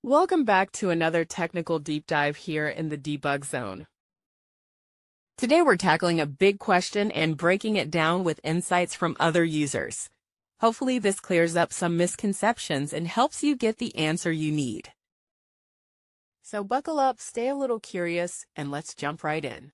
Welcome back to another technical deep dive here in the debug zone. Today we're tackling a big question and breaking it down with insights from other users. Hopefully this clears up some misconceptions and helps you get the answer you need. So buckle up, stay a little curious, and let's jump right in.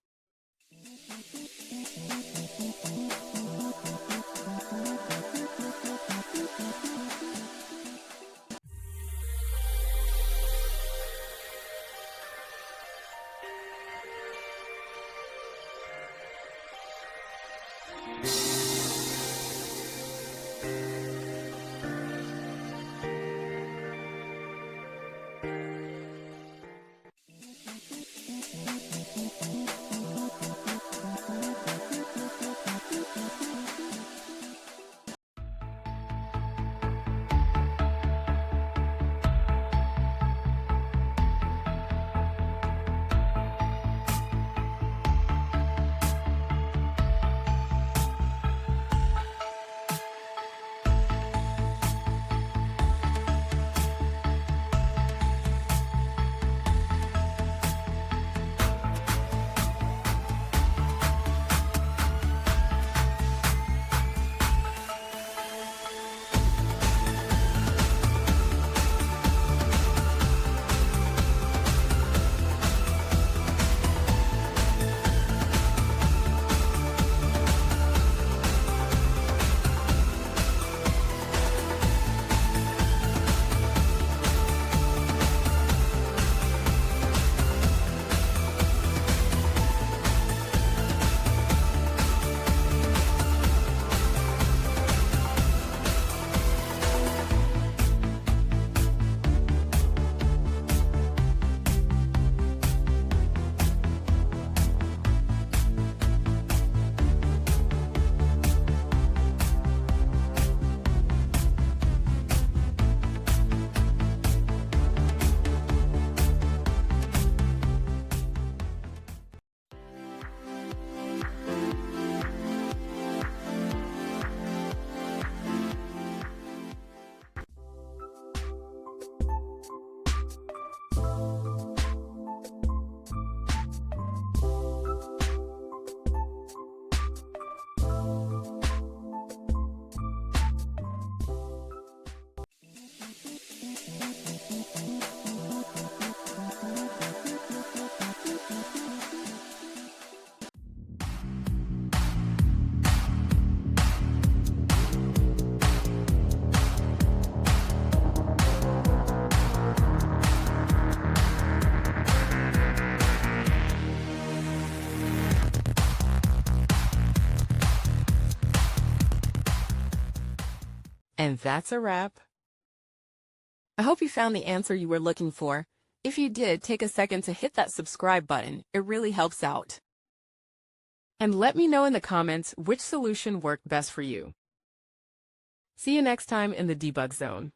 And that's a wrap. I hope you found the answer you were looking for. If you did, take a second to hit that subscribe button. It really helps out. And let me know in the comments which solution worked best for you. See you next time in the debug zone.